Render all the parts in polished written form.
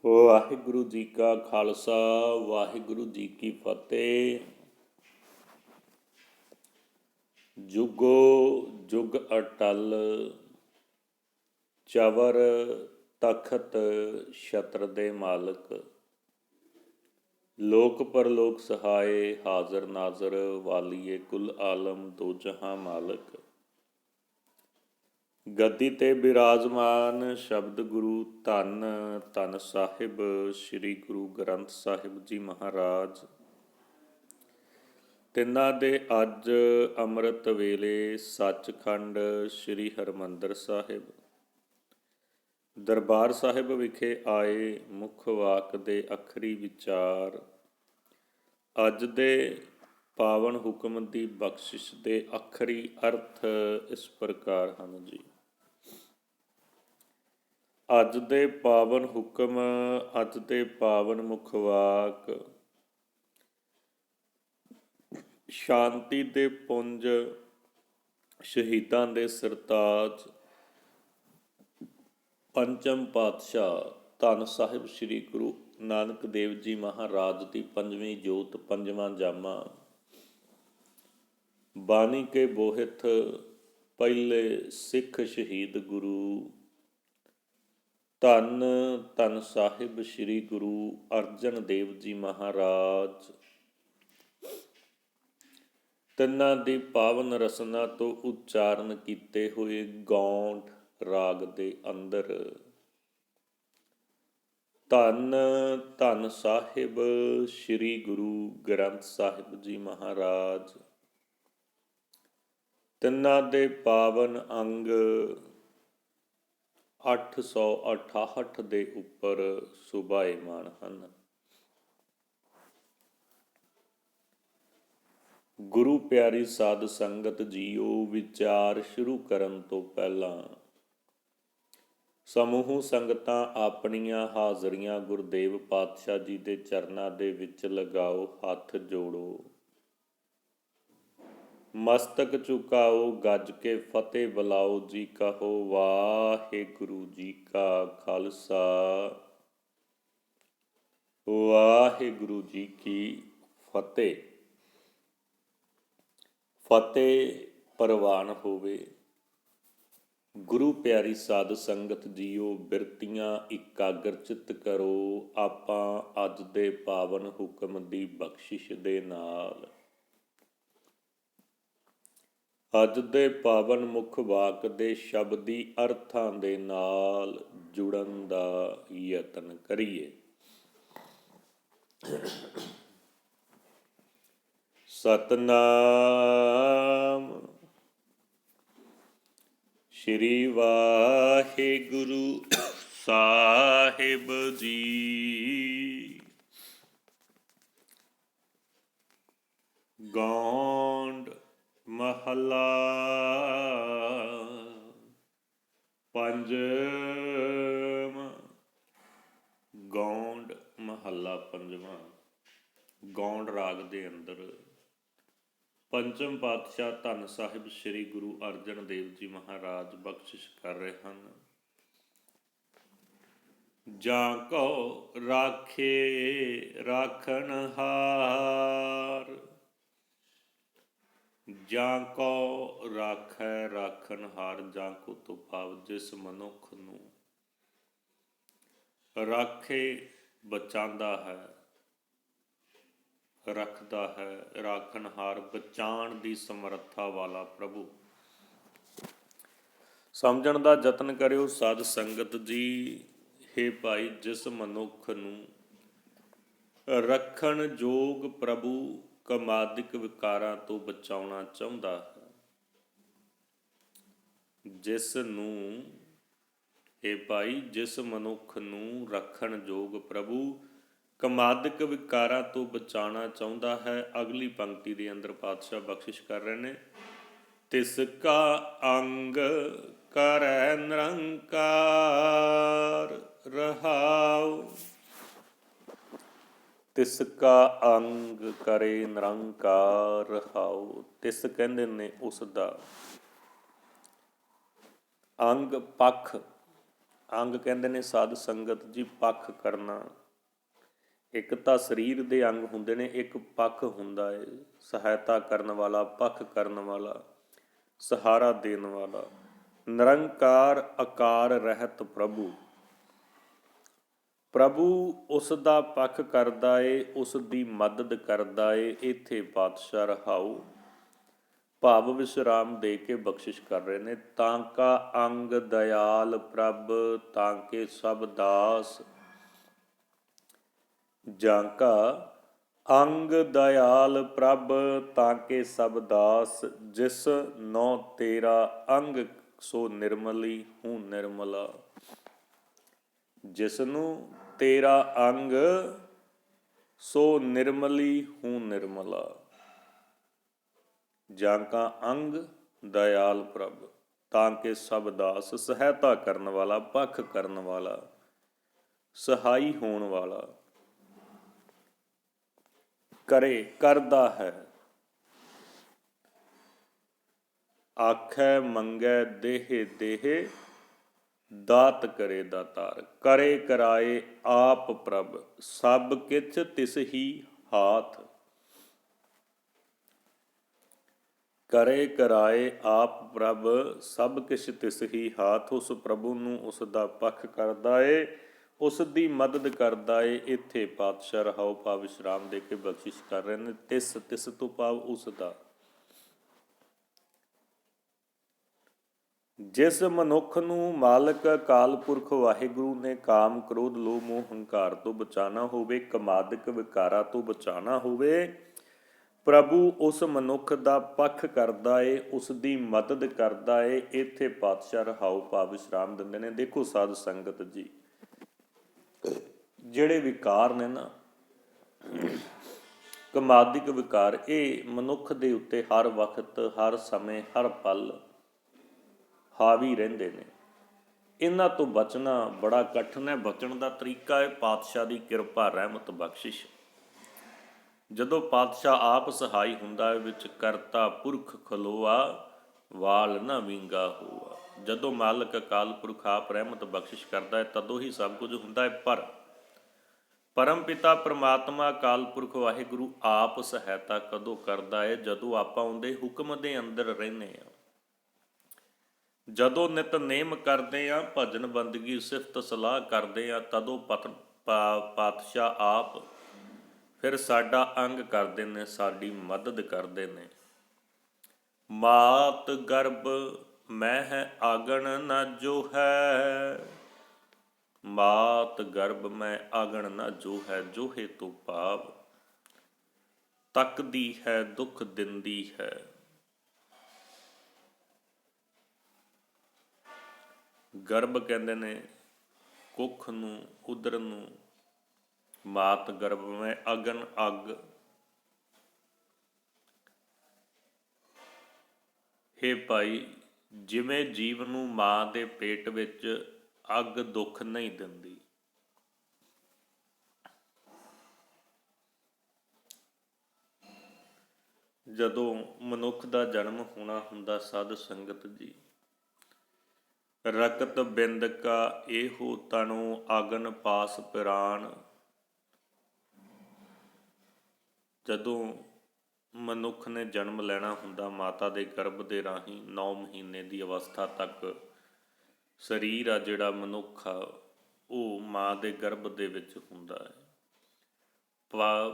ਵਾਹਿਗੁਰੂ ਜੀ ਕਾ ਖਾਲਸਾ, ਵਾਹਿਗੁਰੂ ਜੀ ਕੀ ਫਤਿਹ। ਜੁਗੋ ਜੁਗ ਅਟਲ, ਚਵਰ ਤਖਤ ਛਤਰ ਦੇ ਮਾਲਕ। ਲੋਕ ਪਰਲੋਕ ਸਹਾਏ, ਹਾਜ਼ਰ ਨਾਜ਼ਰ ਵਾਲੀਏ ਕੁਲ ਆਲਮ ਦੋ ਜਹਾਂ ਮਾਲਕ। ਗੱਦੀ ਤੇ ਬਿਰਾਜਮਾਨ ਸ਼ਬਦ ਗੁਰੂ ਧੰਨ ਧੰਨ ਸਾਹਿਬ ਸ੍ਰੀ ਗੁਰੂ ਗ੍ਰੰਥ ਸਾਹਿਬ ਜੀ ਮਹਾਰਾਜ। ਤਿੰਨਾਂ ਦੇ ਅੱਜ ਅੰਮ੍ਰਿਤ ਵੇਲੇ ਸੱਚਖੰਡ ਸ੍ਰੀ ਹਰਿਮੰਦਰ ਸਾਹਿਬ ਦਰਬਾਰ ਸਾਹਿਬ ਵਿਖੇ ਆਏ ਮੁੱਖ ਵਾਕ ਦੇ ਅੱਖਰੀ ਵਿਚਾਰ ਅੱਜ ਦੇ ਪਾਵਨ ਹੁਕਮ ਦੀ ਬਖਸ਼ਿਸ਼ ਦੇ ਅੱਖਰੀ ਅਰਥ ਇਸ ਪ੍ਰਕਾਰ ਹਨ ਜੀ। ਅੱਜ ਦੇ ਪਾਵਨ ਹੁਕਮ, ਅੱਜ ਦੇ ਪਾਵਨ ਮੁੱਖ ਵਾਕ, ਸ਼ਾਂਤੀ ਦੇ ਪੁੰਜ, ਸ਼ਹੀਦਾਂ ਦੇ ਸਰਤਾਜ, ਪੰਚਮ ਪਾਤਸ਼ਾਹ ਧੰਨ ਸਾਹਿਬ ਸ੍ਰੀ ਗੁਰੂ ਨਾਨਕ ਦੇਵ ਜੀ ਮਹਾਰਾਜ ਦੀ ਪੰਜਵੀਂ ਜੋਤ, ਪੰਜਵਾਂ ਜਾਮਾ, ਬਾਣੀ ਕੇ ਬੋਹਿਤ ਪਹਿਲੇ ਸਿੱਖ ਸ਼ਹੀਦ ਗੁਰੂ ਧੰਨ ਧੰਨ ਸਾਹਿਬ ਸ੍ਰੀ ਗੁਰੂ ਅਰਜਨ ਦੇਵ ਜੀ ਮਹਾਰਾਜ। ਤਿੰਨਾਂ ਦੀ ਪਾਵਨ ਰਸਨਾ ਤੋਂ ਉਚਾਰਨ ਕੀਤੇ ਹੋਏ ਗੌਂਡ ਰਾਗ ਦੇ ਅੰਦਰ ਧੰਨ ਧੰਨ ਸਾਹਿਬ ਸ੍ਰੀ ਗੁਰੂ ਗ੍ਰੰਥ ਸਾਹਿਬ ਜੀ ਮਹਾਰਾਜ। ਤਿੰਨਾਂ ਦੇ ਪਾਵਨ ਅੰਗ 868 ਦੇ ਉੱਪਰ ਸੁਭਾਏਮਾਨ ਹਨ। ਗੁਰੂ ਪਿਆਰੀ ਸਾਧ ਸੰਗਤ ਜੀਓ, ਵਿਚਾਰ ਸ਼ੁਰੂ ਕਰਨ ਤੋਂ ਪਹਿਲਾਂ ਸਮੂਹ ਸੰਗਤਾਂ ਆਪਣੀਆਂ ਹਾਜ਼ਰੀਆਂ ਗੁਰਦੇਵ ਪਾਤਸ਼ਾਹ ਜੀ ਦੇ ਚਰਨਾਂ ਦੇ ਵਿੱਚ ਲਗਾਓ, ਹੱਥ ਜੋੜੋ, ਮਸਤਕ ਝੁਕਾਓ, ਗੱਜ ਕੇ ਫਤਿਹ ਬੁਲਾਓ ਜੀ, ਕਹੋ ਵਾਹਿਗੁਰੂ ਜੀ ਕਾ ਖਾਲਸਾ, ਵਾਹਿਗੁਰੂ ਜੀ ਕੀ ਫਤਿਹ। ਫਤਿਹ ਪ੍ਰਵਾਨ ਹੋਵੇ। ਗੁਰੂ ਪਿਆਰੀ ਸਾਧ ਸੰਗਤ ਜੀਓ, ਬਿਰਤੀਆਂ ਇਕਾਗਰਚਿਤ ਕਰੋ। ਆਪਾਂ ਅੱਜ ਦੇ ਪਾਵਨ ਹੁਕਮ ਦੀ ਬਖਸ਼ਿਸ਼ ਦੇ ਨਾਲ, ਅੱਜ ਦੇ ਪਾਵਨ ਮੁੱਖ ਵਾਕ ਦੇ ਸ਼ਬਦੀ ਅਰਥਾਂ ਦੇ ਨਾਲ ਜੁੜਨ ਦਾ ਯਤਨ ਕਰੀਏ। ਸਤਨਾਮ ਸ਼੍ਰੀ ਵਾਹਿਗੁਰੂ ਸਾਹਿਬ ਜੀ। ਗੌਂਡ ਮਹੱਲਾ ਪੰਜਵਾਂ। ਗੌਂਡ ਮਹੱਲਾ ਪੰਜਵਾਂ ਗੌਂਡ ਰਾਗ ਦੇ ਅੰਦਰ ਪੰਚਮ ਪਾਤਸ਼ਾਹ ਧੰਨ ਸਾਹਿਬ ਸ੍ਰੀ ਗੁਰੂ ਅਰਜਨ ਦੇਵ ਜੀ ਮਹਾਰਾਜ ਬਖਸ਼ਿਸ਼ ਕਰ ਰਹੇ ਹਨ। ਜਾਂ ਕੋ ਰਾਖੇ ਰਾਖਣਹਾਰ, ਜਾਂ ਕੋ ਰਾਖੈ ਰਾਖਣਹਾਰ। ਜਾਂ ਕੋ ਤੋਂ ਭਾਵ ਜਿਸ ਮਨੁੱਖ ਨੂੰ ਰਾਖੇ ਬਚਾਉਂਦਾ ਹੈ, ਰੱਖਦਾ ਹੈ, ਰਾਖਣਹਾਰ ਬਚਾਉਣ ਦੀ ਸਮਰੱਥਾ ਵਾਲਾ ਪ੍ਰਭੂ। ਸਮਝਣ ਦਾ ਯਤਨ ਕਰਿਓ ਸਾਧ ਸੰਗਤ ਜੀ। ਹੇ ਭਾਈ, ਜਿਸ ਮਨੁੱਖ ਨੂੰ ਰੱਖਣ ਯੋਗ ਪ੍ਰਭੂ ਕਮਾਦਿਕ ਵਿਕਾਰਾਂ ਤੋਂ ਬਚਾਉਣਾ ਚਾਹੁੰਦਾ ਹੈ, ਜਿਸ ਨੂੰ, ਹੇ ਭਾਈ, ਜਿਸ ਮਨੁੱਖ ਨੂੰ ਰੱਖਣ ਯੋਗ ਪ੍ਰਭੂ ਕਮਾਦਿਕ ਵਿਕਾਰਾਂ ਤੋਂ ਬਚਾਉਣਾ ਚਾਹੁੰਦਾ ਹੈ। ਅਗਲੀ ਪੰਕਤੀ ਦੇ ਅੰਦਰ ਪਾਤਸ਼ਾਹ ਬਖਸ਼ਿਸ਼ ਕਰ ਰਹੇ ਨੇ, ਤਿਸ ਕਾ ਅੰਗ ਕਰੈ ਨਿਰੰਕਾਰ ਰਹਾਉ। ਤਿਸ ਕਾ ਅੰਗ ਕਰੇ ਨਿਰੰਕਾਰ ਰਹਾਉ। ਤਿਸ ਕਹਿੰਦੇ ਨੇ ਉਸ ਦਾ ਅੰਗ ਪੱਖ, ਅੰਗ ਕਹਿੰਦੇ ਨੇ ਸਾਧ ਸੰਗਤ ਜੀ ਪੱਖ ਕਰਨਾ। ਇੱਕ ਤਾਂ ਸਰੀਰ ਦੇ ਅੰਗ ਹੁੰਦੇ ਨੇ, ਇੱਕ ਪੱਖ ਹੁੰਦਾ ਹੈ ਸਹਾਇਤਾ ਕਰਨ ਵਾਲਾ, ਪੱਖ ਕਰਨ ਵਾਲਾ, ਸਹਾਰਾ ਦੇਣ ਵਾਲਾ। ਨਿਰੰਕਾਰ ਆਕਾਰ ਰਹਿਤ ਪ੍ਰਭੂ, ਪ੍ਰਭੂ ਉਸ ਦਾ ਪੱਖ ਕਰਦਾ ਏ, ਉਸ ਦੀ ਮਦਦ ਕਰਦਾ ਏ। ਇੱਥੇ ਪਾਤਸ਼ਾਹ ਰਹਾਉ ਭਾਵ ਵਿਸ਼ਰਾਮ ਦੇ ਕੇ ਬਖਸ਼ਿਸ਼ ਕਰ ਰਹੇ ਨੇ। ਤਾਂ ਕਾ ਅੰਗ ਦਇਆਲ ਪ੍ਰਭ, ਤਾਂ ਕੇ ਸਭ ਦਾਸ। ਜਾਂ ਕਾ ਅੰਗ ਦਇਆਲ ਪ੍ਰਭ, ਤਾਂ ਕੇ ਸਭ ਦਾਸ। ਜਿਸ ਨੌ ਤੇਰਾ ਅੰਗ, ਸੋ ਨਿਰਮਲੀ ਹੂੰ ਨਿਰਮਲਾ। ਜਿਸ ਨੂੰ ਤੇਰਾ ਅੰਗ, ਸੋ ਨਿਰਮਲੀ ਹੂੰ ਨਿਰਮਲਾ। ਜਾਂ ਕਾ ਅੰਗ ਦਇਆਲ ਪ੍ਰਭ, ਤਾਂ ਕੇ ਸਭ ਦਾਸ। ਸਹਾਇਤਾ ਕਰਨ ਵਾਲਾ, ਪੱਖ ਕਰਨ ਵਾਲਾ, ਸਹਾਈ ਹੋਣ ਵਾਲਾ। ਕਰੇ ਕਰਦਾ ਹੈ, ਆਖੈ ਮੰਗੈ ਦੇਹ ਦੇਹ, ਦਾਤ ਕਰੇ ਦਾਤਾਰ। ਕਰੇ ਕਰਾਏ ਆਪ ਪ੍ਰਭ, ਸਭ ਕਿਛ ਤਿਸ ਹੀ ਹਾਥ। ਕਰੇ ਕਰਾਏ ਆਪ ਪ੍ਰਭ, ਸਭ ਕਿਛ ਤਿਸ ਹੀ ਹਾਥ। ਉਸ ਪ੍ਰਭੂ ਨੂੰ ਉਸ ਦਾ ਪੱਖ ਕਰਦਾ ਏ, ਉਸ ਦੀ ਮਦਦ ਕਰਦਾ ਏ। ਇੱਥੇ ਪਾਤਸ਼ਾਹ ਰਹਾਉ ਭਾਵ ਵਿਸ਼ਰਾਮ ਦੇ ਕੇ ਬਖਸ਼ਿਸ਼ ਕਰ ਰਹੇ ਨੇ। ਤਿਸ, ਤਿਸ ਤੋਂ ਭਾਵ ਉਸ ਦਾ। ਜਿਸ ਮਨੁੱਖ ਨੂੰ ਮਾਲਕ ਅਕਾਲ ਪੁਰਖ ਵਾਹਿਗੁਰੂ ਨੇ ਕਾਮ ਕ੍ਰੋਧ ਲੋਭ ਮੋਹ ਹੰਕਾਰ ਤੋਂ ਬਚਾਉਣਾ ਹੋਵੇ, ਕਮਾਦਿਕ ਵਿਕਾਰਾਂ ਤੋਂ ਬਚਾਉਣਾ ਹੋਵੇ, ਪ੍ਰਭੂ ਉਸ ਮਨੁੱਖ ਦਾ ਪੱਖ ਕਰਦਾ ਏ, ਉਸ ਦੀ ਮਦਦ ਕਰਦਾ ਏ। ਇੱਥੇ ਪਾਤਸ਼ਾਹ ਰਹਾਉ ਭਾਵ ਵਿਸ਼ਰਾਮ ਦਿੰਦੇ ਨੇ। ਦੇਖੋ ਸਾਧ ਸੰਗਤ ਜੀ, ਜਿਹੜੇ ਵਿਕਾਰ ਨੇ ਨਾ, ਕਮਾਦਿਕ ਵਿਕਾਰ, ਇਹ ਮਨੁੱਖ ਦੇ ਉੱਤੇ ਹਰ ਵਕਤ, ਹਰ ਸਮੇਂ, ਹਰ ਪਲ ਹਾਵੀ ਰਹਿੰਦੇ ਨੇ। ਇਹਨਾਂ ਤੋਂ ਬਚਣਾ ਬੜਾ ਕਠਿਨ ਹੈ। ਬਚਣ ਦਾ ਤਰੀਕਾ ਹੈ ਪਾਤਸ਼ਾਹ ਦੀ ਕਿਰਪਾ, ਰਹਿਮਤ, ਬਖਸ਼ਿਸ਼। ਜਦੋਂ ਪਾਤਸ਼ਾਹ ਆਪ ਸਹਾਈ ਹੁੰਦਾ ਹੈ, ਵਿੱਚ ਕਰਤਾ ਪੁਰਖ ਖਲੋਆ, ਵਾਲ ਨਾ ਵਿੰਗਾ ਹੋਆ। ਜਦੋਂ ਮਾਲਕ ਅਕਾਲ ਪੁਰਖ ਆਪ ਰਹਿਮਤ ਬਖਸ਼ਿਸ਼ ਕਰਦਾ ਹੈ, ਤਦੋਂ ਹੀ ਸਭ ਕੁਝ ਹੁੰਦਾ ਹੈ। ਪਰ ਪਰਮ ਪਿਤਾ ਪਰਮਾਤਮਾ ਅਕਾਲ ਪੁਰਖ ਵਾਹਿਗੁਰੂ ਆਪ ਸਹਾਇਤਾ ਕਦੋਂ ਕਰਦਾ ਹੈ? ਜਦੋਂ ਆਪਾਂ ਉਹਦੇ ਹੁਕਮ ਦੇ ਅੰਦਰ ਰਹਿੰਦੇ ਹਾਂ, ਜਦੋਂ ਨਿਤਨੇਮ ਕਰਦੇ ਹਾਂ, ਭਜਨ ਬੰਦਗੀ ਸਿਫਤ ਸਲਾਹ ਕਰਦੇ ਹਾਂ, ਤਦੋਂ ਪਾਤਸ਼ਾਹ ਆਪ ਫਿਰ ਸਾਡਾ ਅੰਗ ਕਰਦੇ ਨੇ, ਸਾਡੀ ਮਦਦ ਕਰਦੇ ਨੇ। ਮਾਤ ਗਰਭ ਮੈਂ ਹੈ ਆਗਣ ਨਾ ਜੋ ਹੈ, ਮਾਤ ਗਰਭ ਮੈਂ ਆਗਣ ਨਾ ਜੋ ਹੈ। ਜੋਹੇ ਤੋਂ ਭਾਵ ਤੱਕਦੀ ਹੈ, ਦੁੱਖ ਦਿੰਦੀ ਹੈ। ਗਰਭ ਕਹਿੰਦੇ ਨੇ ਕੁੱਖ ਨੂੰ, ਉਦਰ ਨੂੰ। ਮਾਤ ਗਰਭ ਮੈਂ ਅਗਨ ਅੱਗ। ਹੇ ਭਾਈ, ਜਿਵੇਂ ਜੀਵ ਨੂੰ ਮਾਂ ਦੇ ਪੇਟ ਵਿੱਚ ਅੱਗ ਦੁੱਖ ਨਹੀਂ ਦਿੰਦੀ, ਜਦੋਂ ਮਨੁੱਖ ਦਾ ਜਨਮ ਹੋਣਾ ਹੁੰਦਾ, ਸਾਧ ਸੰਗਤ ਜੀ, ਰਕਤ ਬਿੰਦ ਕਾ ਇਹੋ ਤਣੋ, ਅਗਨ ਪਾਸ ਪਿਰਾਣ। ਜਦੋਂ ਮਨੁੱਖ ਨੇ ਜਨਮ ਲੈਣਾ ਹੁੰਦਾ, ਮਾਤਾ ਦੇ ਗਰਭ ਦੇ ਰਾਹੀਂ 9 ਮਹੀਨੇ ਦੀ ਅਵਸਥਾ ਤੱਕ ਸਰੀਰ ਆ ਜਿਹੜਾ ਮਨੁੱਖ ਆ, ਉਹ ਮਾਂ ਦੇ ਗਰਭ ਦੇ ਵਿੱਚ ਹੁੰਦਾ ਹੈ।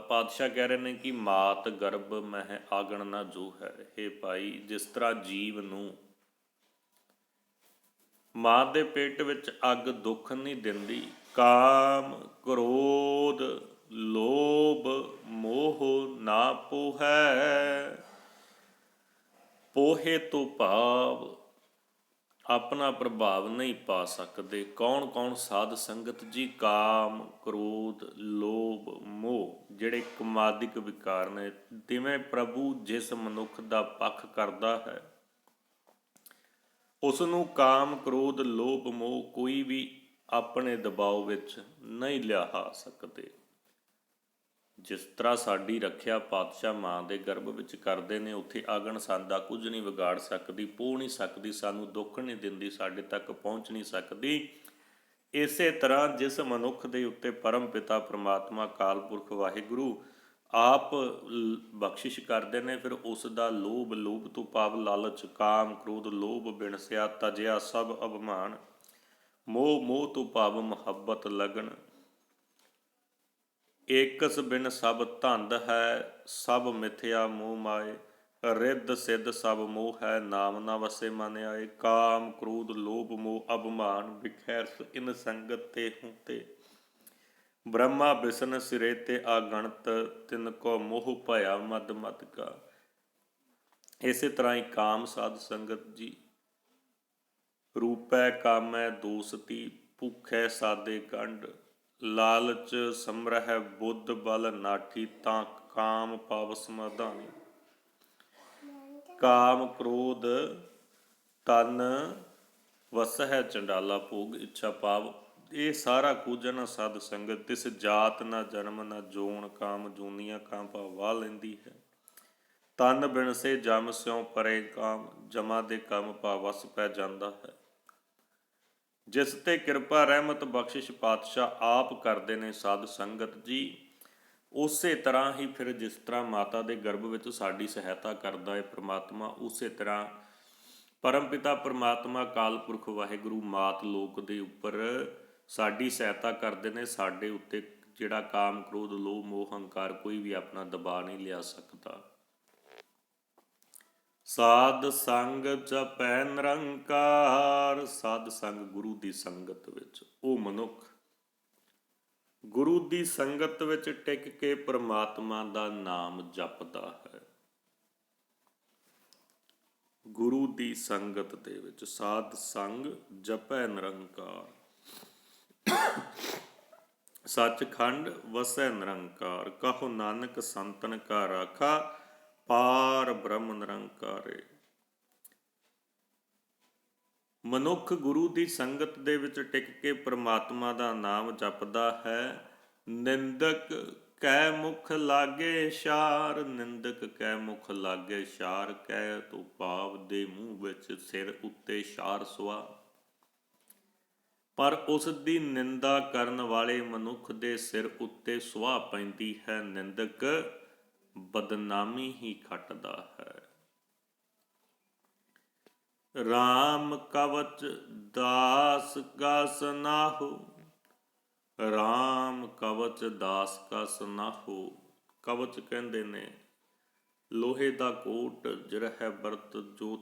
ਪਾਤਸ਼ਾਹ ਕਹਿ ਰਹੇ ਨੇ ਕਿ ਮਾਤ ਗਰਭ ਮਹਿ ਆਗਣ ਨਾ ਜੋ ਹੈ। ਇਹ ਭਾਈ, ਜਿਸ ਤਰ੍ਹਾਂ ਜੀਵ ਨੂੰ ਮਾਂ ਦੇ ਪੇਟ ਵਿੱਚ ਅੱਗ ਦੁੱਖ ਨਹੀਂ ਦਿੰਦੀ, ਕਾਮ ਕ੍ਰੋਧ ਲੋਭ ਮੋਹ ਨਾ ਪੋਹੈ। ਪੋਹੇ ਤੋਂ ਭਾਵ ਆਪਣਾ ਪ੍ਰਭਾਵ ਨਹੀਂ ਪਾ ਸਕਦੇ। ਕੌਣ ਕੌਣ? ਸਾਧ ਸੰਗਤ ਜੀ, ਕਾਮ ਕ੍ਰੋਧ ਲੋਭ ਮੋਹ, ਜਿਹੜੇ ਕਮਾਦਿਕ ਵਿਕਾਰ ਨੇ। ਤਿਵੇਂ ਪ੍ਰਭੂ ਜਿਸ ਮਨੁੱਖ ਦਾ ਪੱਖ ਕਰਦਾ ਹੈ, ਉਸ ਨੂੰ ਕਾਮ ਕ੍ਰੋਧ ਲੋਭ ਮੋਹ ਕੋਈ ਵੀ ਆਪਣੇ ਦਬਾਅ ਵਿੱਚ ਨਹੀਂ ਲਿਆ ਸਕਦੇ। ਜਿਸ ਤਰ੍ਹਾਂ ਸਾਡੀ ਰੱਖਿਆ ਪਾਤਸ਼ਾਹ ਮਾਂ ਦੇ ਗਰਭ ਵਿੱਚ ਕਰਦੇ ਨੇ, ਉੱਥੇ ਆਗਣ ਸਾਡਾ ਕੁਝ ਨਹੀਂ ਵਿਗਾੜ ਸਕਦੀ, ਪੋਹ ਨਹੀਂ ਸਕਦੀ, ਸਾਨੂੰ ਦੁੱਖ ਨਹੀਂ ਦਿੰਦੀ, ਸਾਡੇ ਤੱਕ ਪਹੁੰਚ ਨਹੀਂ ਸਕਦੀ। ਇਸੇ ਤਰ੍ਹਾਂ ਜਿਸ ਮਨੁੱਖ ਦੇ ਉੱਤੇ ਪਰਮ ਪਿਤਾ ਪ੍ਰਮਾਤਮਾ ਅਕਾਲ ਪੁਰਖ ਵਾਹਿਗੁਰੂ ਆਪ ਬਖਸ਼ਿਸ਼ ਕਰਦੇ ਨੇ, ਫਿਰ ਉਸ ਦਾ ਲੋਭ, ਲੋਭ ਤੋਂ ਭਾਵ ਲਾਲਚ, ਕਾਮ, ਕ੍ਰੋਧ, ਲੋਭ, ਬਿਨਸਿਆ, ਤਜਿਆ ਸਭ ਅਭਿਮਾਨ, ਮੋਹ, ਮੋਹ ਤੋਂ ਭਾਵ ਮੁਹੱਬਤ, ਲਗਨ, ਏਕਸ ਬਿਨ ਸਭ ਧੰਦ ਹੈ, ਸਭ ਮਿਥਿਆ ਮੋਹ ਮਾਏ, ਰਿੱਧ ਸਿੱਧ ਸਭ ਮੋਹ ਹੈ, ਨਾਮ ਨਾ ਵਸੇ ਮਨ ਆਏ, ਕਾਮ, ਕ੍ਰੋਧ, ਲੋਭ, ਮੋਹ, ਅਭਿਮਾਨ, ਵਿਖੈਰਸ ਇਨ ਸੰਗਤ ਤੇ ਹੂੰ ਤੇ, ਬ੍ਰਹਮਾ ਬਿਸ਼ਨ ਸਿਰੇ ਤੇ ਆਗਣਤ, ਤਿਨ ਕੋ ਮੋਹ ਭਇਆ ਮਦ ਮਦ ਕਾ। ਇਸੇ ਤਰ੍ਹਾਂ ਹੀ ਕਾਮ ਸਾਧ ਸੰਗਤ ਜੀ, ਰੂਪੈ ਕਾਮੈ ਦੋਸਤੀ, ਭੁਖੈ ਸਾਦੇ ਕੰਡ, ਲਾਲਚ ਸਮਰਹਿ ਬੁੱਧ ਬਲ ਨਾਠੀ, ਤਾਂ ਕਾਮ ਪਾਵਸ ਮਧਾਨੀ, ਕਾਮ ਕ੍ਰੋਧ ਤਨ ਵਸਹਿ ਚੰਡਾਲਾ ਭੋਗ, ਇੱਛਾ ਭਾਵ ਇਹ ਸਾਰਾ ਕੁਝ ਨਾ ਸਾਧ ਸੰਗਤ, ਤਿਸ ਜਾਤ ਨਾ ਜਨਮ ਨਾ ਜੋਣ, ਕਾਮ ਜੂਨੀਆਂ ਕਾਮ ਭਾਵ ਵਾਹ ਲੈਂਦੀ ਹੈ, ਤਨ ਬਿਨਸੇ ਜਮ ਸਿਉ ਪਰੇ ਕਾਮ, ਜਮਾ ਦੇ ਕੰਮ ਭਾਵ ਵਸ ਪੈ ਜਾਂਦਾ ਹੈ। ਜਿਸ ਤੇ ਕਿਰਪਾ ਰਹਿਮਤ ਬਖਸ਼ਿਸ਼ ਪਾਤਸ਼ਾਹ ਆਪ ਕਰਦੇ ਨੇ ਸਾਧ ਸੰਗਤ ਜੀ, ਉਸੇ ਤਰ੍ਹਾਂ ਹੀ ਫਿਰ ਜਿਸ ਤਰ੍ਹਾਂ ਮਾਤਾ ਦੇ ਗਰਭ ਵਿੱਚ ਸਾਡੀ ਸਹਾਇਤਾ ਕਰਦਾ ਹੈ ਪ੍ਰਮਾਤਮਾ, ਉਸੇ ਤਰ੍ਹਾਂ ਪਰਮਪਿਤਾ ਪਰਮਾਤਮਾ ਅਕਾਲ ਪੁਰਖ ਵਾਹਿਗੁਰੂ ਮਾਤ ਲੋਕ ਦੇ ਉੱਪਰ ਸਾਡੀ ਸਹਾਇਤਾ ਕਰਦੇ ਨੇ। ਸਾਡੇ ਉੱਤੇ ਜਿਹੜਾ ਕਾਮ, ਕ੍ਰੋਧ, ਲੋਭ, ਮੋਹ, ਹੰਕਾਰ ਕੋਈ ਵੀ ਆਪਣਾ ਦਬਾਅ ਨਹੀਂ ਲਿਆ ਸਕਦਾ। ਸਾਧ ਸੰਗ ਜਪੈ ਨਿਰੰਕਾਰ, ਸਾਧ ਸੰਗ ਗੁਰੂ ਦੀ ਸੰਗਤ ਵਿੱਚ ਉਹ ਮਨੁੱਖ ਗੁਰੂ ਦੀ ਸੰਗਤ ਵਿੱਚ ਟਿਕ ਕੇ ਪ੍ਰਮਾਤਮਾ ਦਾ ਨਾਮ ਜਪਦਾ ਹੈ। ਗੁਰੂ ਦੀ ਸੰਗਤ ਦੇ ਵਿੱਚ ਸਾਧ ਸੰਗ ਜਪੈ ਨਿਰੰਕਾਰ, ਸੱਚਖੰਡ ਵਸੈ ਨਿਰੰਕਾਰ, ਕਹੋ ਨਾਨਕ ਸੰਤਨ ਕਾ ਰਾਖਾ, ਪਾਰ ਬ੍ਰਹਮ ਨਿਰੰਕਾਰੇ। ਮਨੁੱਖ ਗੁਰੂ ਦੀ ਸੰਗਤ ਦੇ ਵਿੱਚ ਟਿਕ ਕੇ ਪ੍ਰਮਾਤਮਾ ਦਾ ਨਾਮ ਜਪਦਾ ਹੈ। ਨਿੰਦਕ ਕੈ ਮੁਖ ਲਾਗੇ ਛਾਰ, ਨਿੰਦਕ ਕੈ ਮੁਖ ਲਾਗੇ ਛਾਰ, ਕਹਿ ਤੋ ਭਾਵ ਦੇ ਮੂੰਹ ਵਿੱਚ ਸਿਰ ਉੱਤੇ ਛਾਰ ਸੁਆ। ਪਰ ਉਸ ਦੀ ਨਿੰਦਾ ਕਰਨ ਵਾਲੇ ਮਨੁੱਖ ਦੇ ਸਿਰ ਉੱਤੇ ਸੁਆਹ ਪੈਂਦੀ ਹੈ। ਨਿੰਦਕ ਬਦਨਾਮੀ ਹੀ ਖੱਟਦਾ ਹੈ। ਰਾਮ ਕਵਚ ਦਾਸ ਕਾ ਸਨਾਹੋ, ਰਾਮ ਕਵਚ ਦਾਸ ਕਾ ਸਨਾਹੋ। ਕਵਚ ਕਹਿੰਦੇ ਨੇ ਲੋਹੇ ਦਾ ਕੋਟ ਜਿਹੜਾ ਹੈ ਵਰਤ, ਜੋ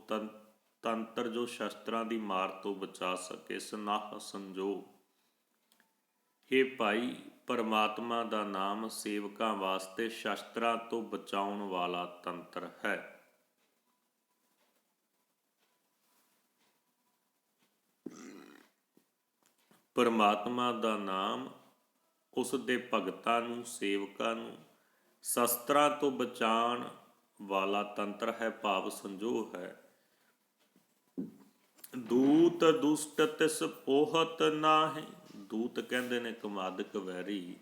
ਤੰਤਰ ਜੋ ਸ਼ਸਤਰਾਂ ਦੀ ਮਾਰ ਤੋਂ ਬਚਾ ਸਕੇ। ਸਨਾਹ ਸੰਜੋਗ। ਹੇ ਭਾਈ, ਪਰਮਾਤਮਾ ਦਾ ਨਾਮ ਸੇਵਕਾਂ ਵਾਸਤੇ ਸ਼ਸਤਰਾਂ ਤੋਂ ਬਚਾਉਣ ਵਾਲਾ ਤੰਤਰ ਹੈ। ਪਰਮਾਤਮਾ ਦਾ ਨਾਮ ਉਸ ਦੇ ਭਗਤਾਂ ਨੂੰ, ਸੇਵਕਾਂ ਨੂੰ ਸ਼ਸਤਰਾਂ ਤੋਂ ਬਚਾਉਣ ਵਾਲਾ ਤੰਤਰ ਹੈ, ਭਾਵ ਸੰਜੋਗ ਹੈ। ਦੂਤ ਦੁਸ਼ਟ ਤਿਸ ਪੋਹਤ ਨਾਹੀਂ, ਦੂਤ ਕਹਿੰਦੇ ਨੇ ਕਮਾਦਕ ਵੈਰੀ।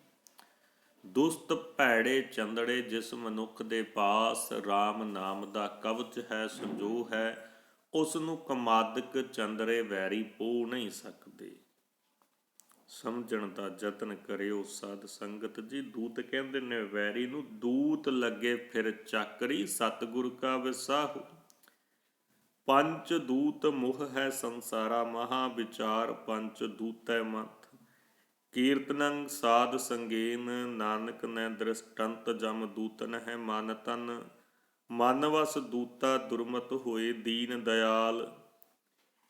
ਦੁਸ਼ਟ ਭੈੜੇ ਚੰਦੜੇ ਜਿਸ ਮਨੁੱਖ ਦੇ ਪਾਸ ਰਾਮ ਨਾਮ ਦਾ ਕਵਚ ਹੈ, ਸੰਜੋਗ ਹੈ, ਉਸ ਨੂੰ ਕਮਾਦਕ ਚੰਦਰੇ ਵੈਰੀ ਪੋਹ ਨਹੀਂ ਸਕਦੇ। ਸਮਝਣ ਦਾ ਯਤਨ ਕਰਿਓ ਸਾਧ ਸੰਗਤ ਜੀ। ਦੂਤ ਕਹਿੰਦੇ ਨੇ ਵੈਰੀ ਨੂੰ। ਦੂਤ ਲੱਗੇ ਫਿਰ ਚਾਕਰੀ, ਸਤਿਗੁਰ ਕਾ ਵਿਸਾਹੂ। ਪੰਚ ਦੂਤ ਮੁਹ ਹੈ ਸੰਸਾਰਾ, ਮਹਾ ਵਿਚਾਰ ਪੰਚ ਦੂਤੈ ਮੰਥ। ਕੀਰਤਨੰ ਸਾਧ ਸੰਗੇਨ, ਨਾਨਕ ਨੈ ਦ੍ਰਿਸ਼ਟੰਤ ਜਮ ਦੂਤਨ ਹੈ ਮਨ ਤਨ। ਮਨ ਵਸ ਦੂਤਾ ਦੁਰਮਤ ਹੋਏ, ਦੀਨ ਦਇਆਲ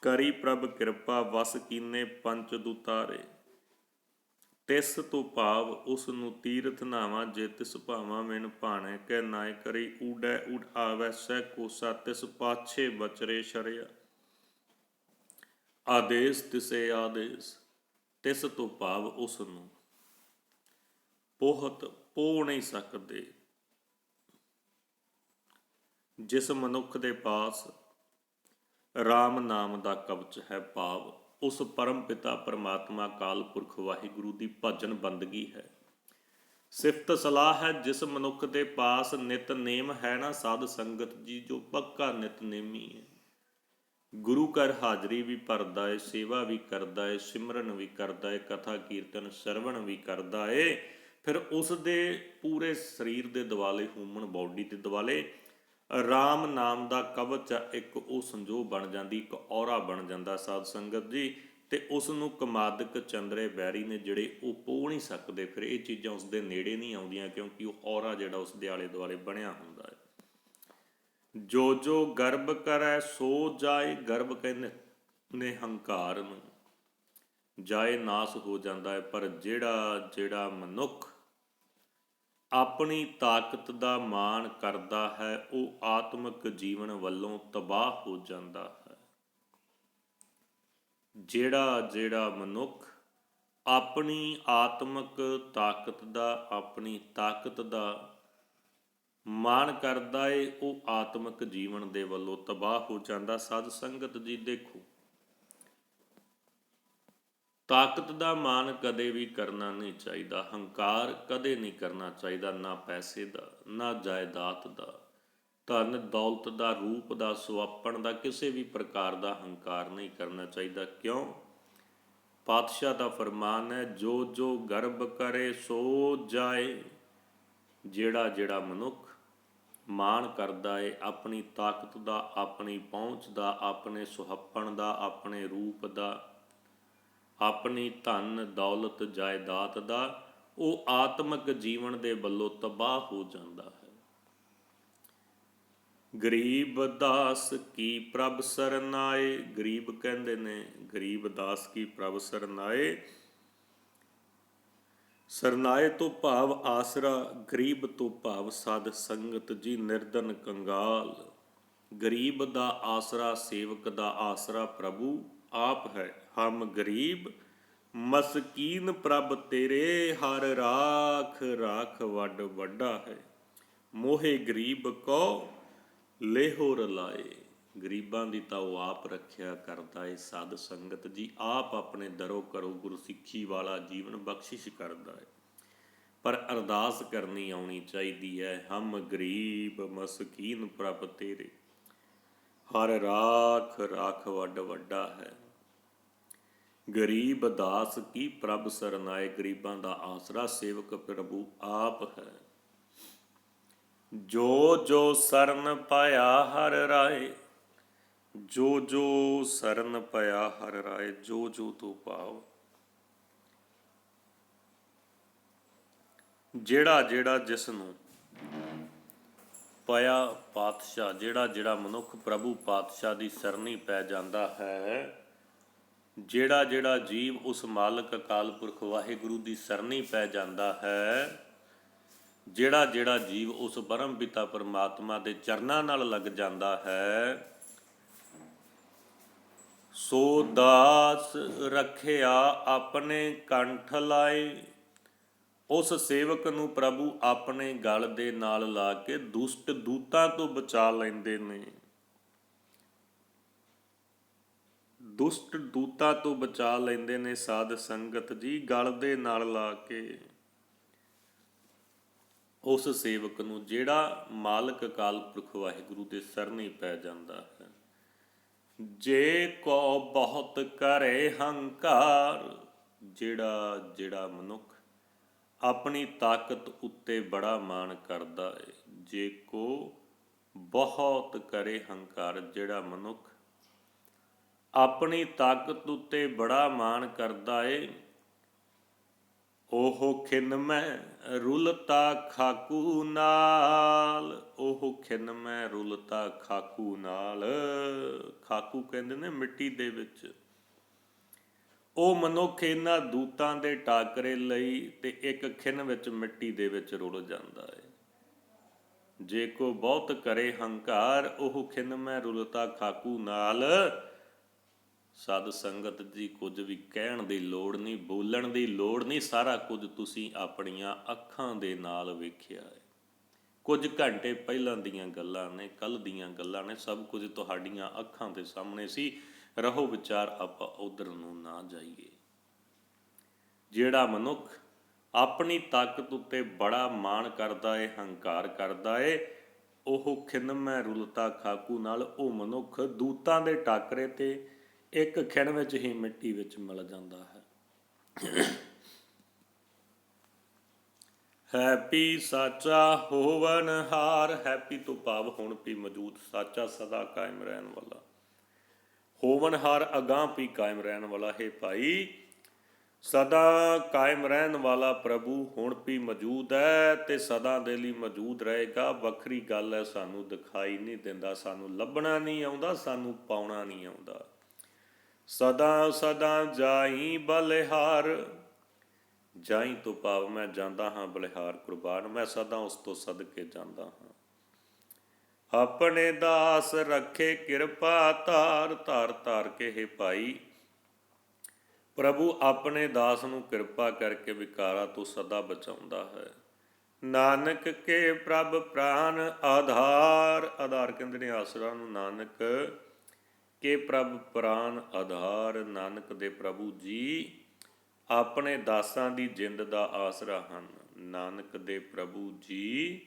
ਕਰੀ ਪ੍ਰਭ ਕਿਰਪਾ, ਵਸ ਕੀਨੇ ਪੰਚ ਦੂਤਾਰੇ। ਤਿਸ ਤੋਂ ਭਾਵ ਉਸ ਨੂੰ ਤੀਰਥ ਨਾਵਾਂ, ਜੇ ਤਿਸ ਭਾਵਾਂ ਮੈਨ ਭਾਣੈ ਕਹਿ ਨਾਇ ਕਰੀ। ਊਡੈ ਉਠਾਵੈ ਸਹਿ ਕੋਸਾ, ਤਿਸ ਪਾਛੇ ਬਚਰੇ ਸ਼ਰਿਆ। ਆਦੇਸ ਤਿਸੇ ਆਦੇਸ, ਤਿਸ ਤੋਂ ਭਾਵ ਉਸ ਨੂੰ ਪੋਹਤ ਪੋਹ ਨਹੀਂ ਸਕਦੇ। ਜਿਸ ਮਨੁੱਖ ਦੇ ਪਾਸ ਰਾਮ ਨਾਮ ਦਾ ਕਵਚ ਹੈ, ਭਾਵ ਉਸ ਪਰਮ ਪਿਤਾ ਪਰਮਾਤਮਾ ਅਕਾਲ ਪੁਰਖ ਵਾਹਿਗੁਰੂ ਦੀ ਭਜਨ ਬੰਦਗੀ ਹੈ, ਸਿਫਤ ਸਲਾਹ ਹੈ। ਜਿਸ ਮਨੁੱਖ ਦੇ ਪਾਸ ਨਿਤਨੇਮ ਹੈ ਨਾ ਸਾਧ ਸੰਗਤ ਜੀ, ਜੋ ਪੱਕਾ ਨਿਤਨੇਮੀ ਹੈ, ਗੁਰੂ ਘਰ ਹਾਜ਼ਰੀ ਵੀ ਭਰਦਾ ਏ, ਸੇਵਾ ਵੀ ਕਰਦਾ ਏ, ਸਿਮਰਨ ਵੀ ਕਰਦਾ ਏ, ਕਥਾ ਕੀਰਤਨ ਸਰਵਣ ਵੀ ਕਰਦਾ ਏ, ਫਿਰ ਉਸ ਦੇ ਪੂਰੇ ਸਰੀਰ ਦੇ ਦੁਆਲੇ, ਹਿਊਮਨ ਬਾਡੀ ਦੇ ਦੁਆਲੇ ਰਾਮ ਨਾਮ ਦਾ ਕਵਚ ਇੱਕ ਉਹ ਸੰਜੋਗ ਬਣ ਜਾਂਦੀ, ਇੱਕ ਔਰਾ ਬਣ ਜਾਂਦਾ ਸਾਧ ਸੰਗਤ ਜੀ। ਤੇ ਉਸ ਨੂੰ ਕਮਾਦਕ ਚੰਦਰੇ ਬੈਰੀ ਨੇ ਜਿਹੜੇ ਉਹ ਪੋਹ ਨਹੀਂ ਸਕਦੇ, ਫਿਰ ਇਹ ਚੀਜ਼ਾਂ ਉਸ ਦੇ ਨੇੜੇ ਨਹੀਂ ਆਉਂਦੀਆਂ, ਕਿਉਂਕਿ ਉਹ ਔਰਾ ਜਿਹੜਾ ਉਸ ਦੇ ਆਲੇ ਦੁਆਲੇ ਬਣਿਆ ਹੁੰਦਾ ਹੈ। ਜੋ ਜੋ ਗਰਭ ਕਰੈ ਸੋ ਜਾਏ, ਗਰਭ ਕਹਿੰਦੇ ਨੇ ਹੰਕਾਰ ਨੂੰ, ਜਾਏ ਨਾਸ ਹੋ ਜਾਂਦਾ ਹੈ। ਪਰ ਜਿਹੜਾ ਜਿਹੜਾ ਮਨੁੱਖ ਆਪਣੀ ਤਾਕਤ ਦਾ ਮਾਣ ਕਰਦਾ ਹੈ, ਉਹ ਆਤਮਿਕ ਜੀਵਨ ਵੱਲੋਂ ਤਬਾਹ ਹੋ ਜਾਂਦਾ ਹੈ। ਜਿਹੜਾ ਜਿਹੜਾ ਮਨੁੱਖ ਆਪਣੀ ਆਤਮਿਕ ਤਾਕਤ ਦਾ, ਆਪਣੀ ਤਾਕਤ ਦਾ ਮਾਣ ਕਰਦਾ ਏ, ਉਹ ਆਤਮਿਕ ਜੀਵਨ ਦੇ ਵੱਲੋਂ ਤਬਾਹ ਹੋ ਜਾਂਦਾ। ਸਾਧ ਸੰਗਤ ਜੀ ਦੇਖੋ, ਤਾਕਤ ਦਾ ਮਾਣ ਕਦੇ ਵੀ ਕਰਨਾ ਨਹੀਂ ਚਾਹੀਦਾ, ਹੰਕਾਰ ਕਦੇ ਨਹੀਂ ਕਰਨਾ ਚਾਹੀਦਾ, ਨਾ ਪੈਸੇ ਦਾ, ਨਾ ਜਾਇਦਾਦ ਦਾ, ਧਨ ਦੌਲਤ ਦਾ, ਰੂਪ ਦਾ, ਸੁਆਪਣ ਦਾ, ਕਿਸੇ ਵੀ ਪ੍ਰਕਾਰ ਦਾ ਹੰਕਾਰ ਨਹੀਂ ਕਰਨਾ ਚਾਹੀਦਾ। ਕਿਉਂ? ਪਾਤਸ਼ਾਹ ਦਾ ਫਰਮਾਨ ਹੈ, ਜੋ ਜੋ ਗਰਭ ਕਰੇ ਸੋ ਜਾਏ। ਜਿਹੜਾ ਜਿਹੜਾ ਮਨੁੱਖ ਮਾਣ ਕਰਦਾ ਏ ਆਪਣੀ ਤਾਕਤ ਦਾ, ਆਪਣੀ ਪਹੁੰਚ ਦਾ, ਆਪਣੇ ਸੁਹੱਪਣ ਦਾ, ਆਪਣੇ ਰੂਪ ਦਾ, ਆਪਣੀ ਧਨ ਦੌਲਤ ਜਾਇਦਾਦ ਦਾ, ਉਹ ਆਤਮਿਕ ਜੀਵਨ ਦੇ ਵੱਲੋਂ ਤਬਾਹ ਹੋ ਜਾਂਦਾ ਹੈ। ਗਰੀਬ ਦਾਸ ਕੀ ਪ੍ਰਭ ਸਰਨਾਏ, ਗਰੀਬ ਕਹਿੰਦੇ ਨੇ, ਗਰੀਬ ਦਾਸ ਕੀ ਪ੍ਰਭ ਸਰਨਾਏ। ਸਰਨਾਏ ਤੋਂ ਭਾਵ ਆਸਰਾ, ਗਰੀਬ ਤੋਂ ਭਾਵ ਸਾਧ ਸੰਗਤ ਜੀ ਨਿਰਧਨ ਕੰਗਾਲ। ਗਰੀਬ ਦਾ ਆਸਰਾ, ਸੇਵਕ ਦਾ ਆਸਰਾ ਪ੍ਰਭੂ ਆਪ ਹੈ। ਹਮ ਗਰੀਬ ਮਸਕੀਨ ਪ੍ਰਭ ਤੇਰੇ, ਹਰ ਰਾਖ ਰਾਖ ਵੱਡ ਵੱਡਾ ਹੈ। ਮੋਹੇ ਗਰੀਬ ਕੋ ਲੇਹੋ ਰਲਾਏ। ਗਰੀਬਾਂ ਦੀ ਤਾਂ ਉਹ ਆਪ ਰੱਖਿਆ ਕਰਦਾ ਏ ਸਾਧ ਸੰਗਤ ਜੀ, ਆਪ ਆਪਣੇ ਦਰੋਂ ਕਰੋ ਗੁਰੂ ਸਿੱਖੀ ਵਾਲਾ ਜੀਵਨ ਬਖਸ਼ਿਸ਼ ਕਰਦਾ ਹੈ। ਪਰ ਅਰਦਾਸ ਕਰਨੀ ਆਉਣੀ ਚਾਹੀਦੀ ਹੈ, ਹਮ ਗਰੀਬ ਮਸਕੀਨ ਪ੍ਰਭ ਤੇਰੇ, ਹਰ ਰਾਖ ਰਾਖ ਵੱਡ ਵੱਡਾ ਹੈ। ਗਰੀਬ ਦਾਸ ਕੀ ਪ੍ਰਭ ਸਰਨਾਏ, ਗਰੀਬਾਂ ਦਾ ਆਸਰਾ ਸੇਵਕ ਪ੍ਰਭੂ ਆਪ ਹੈ। ਜੋ ਜੋ ਸਰਨ ਪਾਇਆ ਹਰ ਰਾਏ, ਜੋ ਜੋ ਸਰਨ ਪਾਇਆ ਹਰ ਰਾਏ, ਜੋ ਜੋ ਤੋਂ ਭਾਵ ਜਿਹੜਾ ਜਿਹੜਾ ਜਿਸ ਨੂੰ ਪਾਇਆ ਪਾਤਸ਼ਾਹ, ਜਿਹੜਾ ਜਿਹੜਾ ਮਨੁੱਖ ਪ੍ਰਭੂ ਪਾਤਸ਼ਾਹ ਦੀ ਸਰਨੀ ਪੈ ਜਾਂਦਾ ਹੈ, ਜਿਹੜਾ ਜਿਹੜਾ ਜੀਵ ਉਸ ਮਾਲਕ ਅਕਾਲ ਪੁਰਖ ਵਾਹਿਗੁਰੂ ਦੀ ਸਰਨੀ ਪੈ ਜਾਂਦਾ ਹੈ, ਜਿਹੜਾ ਜਿਹੜਾ ਜੀਵ ਉਸ ਪਰਮ ਪਿਤਾ ਪਰਮਾਤਮਾ ਦੇ ਚਰਨਾਂ ਨਾਲ ਲੱਗ ਜਾਂਦਾ ਹੈ, ਸੋ ਦਾਸ ਰੱਖਿਆ ਆਪਣੇ ਕੰਠ ਲਾਏ। ਉਸ ਸੇਵਕ ਨੂੰ ਪ੍ਰਭੂ ਆਪਣੇ ਗਲ ਦੇ ਨਾਲ ਲਾ ਕੇ ਦੁਸ਼ਟ ਦੂਤਾਂ ਤੋਂ ਬਚਾ ਲੈਂਦੇ ਨੇ। ਦੁਸ਼ਟ ਦੂਤਾਂ ਤੋਂ ਬਚਾ ਲੈਂਦੇ ਨੇ ਸਾਧ ਸੰਗਤ ਜੀ, ਗਲ ਦੇ ਨਾਲ ਲਾ ਕੇ ਉਸ ਸੇਵਕ ਨੂੰ, ਜਿਹੜਾ ਮਾਲਕ ਅਕਾਲ ਪੁਰਖ ਵਾਹਿਗੁਰੂ ਦੇ ਸਰਨੀ ਪੈ ਜਾਂਦਾ ਹੈ। ਜੇ ਕੋ ਬਹੁਤ ਕਰੇ ਹੰਕਾਰ, ਜਿਹੜਾ ਜਿਹੜਾ ਮਨੁੱਖ ਆਪਣੀ ਤਾਕਤ ਉੱਤੇ ਬੜਾ ਮਾਣ ਕਰਦਾ ਹੈ। ਜੇ ਕੋ ਬਹੁਤ ਕਰੇ ਹੰਕਾਰ, ਜਿਹੜਾ ਮਨੁੱਖ ਆਪਣੀ ਤਾਕਤ ਉੱਤੇ ਬੜਾ ਮਾਣ ਕਰਦਾ ਏ, ਉਹ ਖਿਨ ਮੈਂ ਰੁਲਤਾ ਖਾਕੂ ਨਾਲ। ਉਹ ਖਿਨ ਮੈਂ ਰੁਲਤਾ ਖਾਕੂ ਨਾਲ। ਖਾਕੂ ਕਹਿੰਦੇ ਨੇ ਮਿੱਟੀ ਦੇ ਵਿੱਚ। ਉਹ ਮਨੁੱਖ ਇਹਨਾਂ ਦੂਤਾਂ ਦੇ ਟਾਕਰੇ ਲਈ ਤੇ ਇੱਕ ਖਿਨ ਵਿੱਚ ਮਿੱਟੀ ਦੇ ਵਿੱਚ ਰੁਲ ਜਾਂਦਾ ਹੈ। ਜੇ ਕੋ ਬਹੁਤ ਕਰੇ ਹੰਕਾਰ, ਉਹ ਖਿਨ ਮੈਂ ਰੁਲਤਾ ਖਾਕੂ ਨਾਲ। ਸਾਧ ਸੰਗਤ ਜੀ, ਕੁਝ ਵੀ ਕਹਿਣ ਦੀ ਲੋੜ ਨਹੀਂ, ਬੋਲਣ ਦੀ ਲੋੜ ਨਹੀਂ, ਸਾਰਾ ਕੁਝ ਤੁਸੀਂ ਆਪਣੀਆਂ ਅੱਖਾਂ ਦੇ ਨਾਲ ਵੇਖਿਆ ਹੈ। ਕੁਝ ਘੰਟੇ ਪਹਿਲਾਂ ਦੀਆਂ ਗੱਲਾਂ ਨੇ, ਕੱਲ੍ਹ ਦੀਆਂ ਗੱਲਾਂ ਨੇ, ਸਭ ਕੁਝ ਤੁਹਾਡੀਆਂ ਅੱਖਾਂ ਦੇ ਸਾਹਮਣੇ ਸੀ। ਰਹੋ ਵਿਚਾਰ, ਆਪਾਂ ਉਧਰ ਨੂੰ ਨਾ ਜਾਈਏ। ਜਿਹੜਾ ਮਨੁੱਖ ਆਪਣੀ ਤਾਕਤ ਉੱਤੇ ਬੜਾ ਮਾਣ ਕਰਦਾ ਏ, ਹੰਕਾਰ ਕਰਦਾ ਏ, ਉਹ ਖਿੰਨਮੈ ਰੁਲਤਾ ਖਾਕੂ ਨਾਲ, ਉਹ ਮਨੁੱਖ ਦੂਤਾਂ ਦੇ ਟਾਕਰੇ ਤੇ ਇੱਕ ਖਿਣ ਵਿੱਚ ਹੀ ਮਿੱਟੀ ਵਿੱਚ ਮਿਲ ਜਾਂਦਾ ਹੈ। ਹੈਪੀ ਸਾਚਾ ਹੋਵਨ ਹਾਰ, ਹੈਪੀ ਤੋਂ ਭਾਵ ਹੁਣ ਵੀ ਮੌਜੂਦ, ਸਾਚਾ ਸਦਾ ਕਾਇਮ ਰਹਿਣ ਵਾਲਾ, ਹੋਵਨ ਹਾਰ ਅਗਾਂਹ ਵੀ ਕਾਇਮ ਰਹਿਣ ਵਾਲਾ। ਹੈ ਭਾਈ ਸਦਾ ਕਾਇਮ ਰਹਿਣ ਵਾਲਾ ਪ੍ਰਭੂ ਹੁਣ ਵੀ ਮੌਜੂਦ ਹੈ ਤੇ ਸਦਾ ਦੇ ਲਈ ਮੌਜੂਦ ਰਹੇਗਾ। ਵੱਖਰੀ ਗੱਲ ਹੈ ਸਾਨੂੰ ਦਿਖਾਈ ਨਹੀਂ ਦਿੰਦਾ, ਸਾਨੂੰ ਲੱਭਣਾ ਨਹੀਂ ਆਉਂਦਾ, ਸਾਨੂੰ ਪਾਉਣਾ ਨਹੀਂ ਆਉਂਦਾ। ਸਦਾ ਸਦਾ ਜਾਈ ਬਲਿਹਾਰ, ਜਾਈ ਤੋਂ ਭਾਵ ਮੈਂ ਜਾਂਦਾ ਹਾਂ ਬਲਿਹਾਰ ਕੁਰਬਾਨ, ਮੈਂ ਸਦਾ ਉਸ ਤੋਂ ਸਦਕੇ ਜਾਂਦਾ ਹਾਂ। ਆਪਣੇ ਦਾਸ ਰੱਖੇ ਕਿਰਪਾ ਧਾਰ, ਧਾਰ ਧਾਰ ਕੇ ਹੈ ਭਾਈ ਪ੍ਰਭੂ ਆਪਣੇ ਦਾਸ ਨੂੰ ਕਿਰਪਾ ਕਰਕੇ ਵਿਕਾਰਾਂ ਤੋਂ ਸਦਾ ਬਚਾਉਂਦਾ ਹੈ। ਨਾਨਕ ਕੇ ਪ੍ਰਭ ਪ੍ਰਾਨ ਆਧਾਰ, ਆਧਾਰ ਕਹਿੰਦੇ ਨੇ ਆਸਰਾ ਨੂੰ, ਨਾਨਕ ਕੇ ਪ੍ਰਭ ਪ੍ਰਾਨ ਆਧਾਰ, ਨਾਨਕ ਦੇ ਪ੍ਰਭੂ ਜੀ ਆਪਣੇ ਦਾਸਾਂ ਦੀ ਜਿੰਦ ਦਾ ਆਸਰਾ ਹਨ। ਨਾਨਕ ਦੇ ਪ੍ਰਭੂ ਜੀ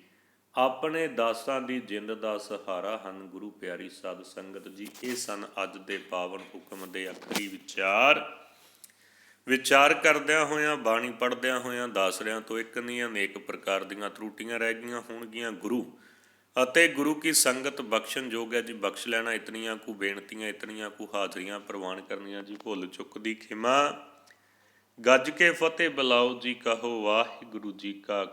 ਆਪਣੇ ਦਾਸਾਂ ਦੀ ਜਿੰਦ ਦਾ ਸਹਾਰਾ ਹਨ। ਗੁਰੂ ਪਿਆਰੀ ਸਾਧ ਸੰਗਤ ਜੀ, ਇਹ ਸਨ ਅੱਜ ਦੇ ਪਾਵਨ ਹੁਕਮ ਦੇ ਆਖਰੀ ਵਿਚਾਰ ਕਰਦਿਆਂ ਹੋਇਆਂ, ਬਾਣੀ ਪੜ੍ਹਦਿਆਂ ਹੋਇਆਂ ਦਾਸਰਿਆਂ ਤੋਂ ਇੱਕ ਨਹੀਂ ਅਨੇਕ ਪ੍ਰਕਾਰ ਦੀਆਂ ਤਰੁੱਟੀਆਂ ਰਹਿ ਗਈਆਂ ਹੋਣਗੀਆਂ। ਗੁਰੂ ਅਤੇ ਗੁਰੂ ਕੀ ਸੰਗਤ ਬਖਸ਼ਣ ਯੋਗ ਹੈ ਜੀ, ਬਖਸ਼ ਲੈਣਾ। ਇਤਨੀਆਂ ਕੁ ਬੇਨਤੀਆਂ, ਇਤਨੀਆਂ ਕੁ ਹਾਜ਼ਰੀਆਂ ਪ੍ਰਵਾਨ ਕਰਨੀਆਂ ਜੀ। ਭੁੱਲ ਚੁੱਕ ਦੀ ਖਿਮਾ, ਗੱਜ ਕੇ ਫਤਿਹ ਬੁਲਾਓ ਜੀ, ਕਹੋ ਵਾਹਿਗੁਰੂ ਜੀ ਕਾ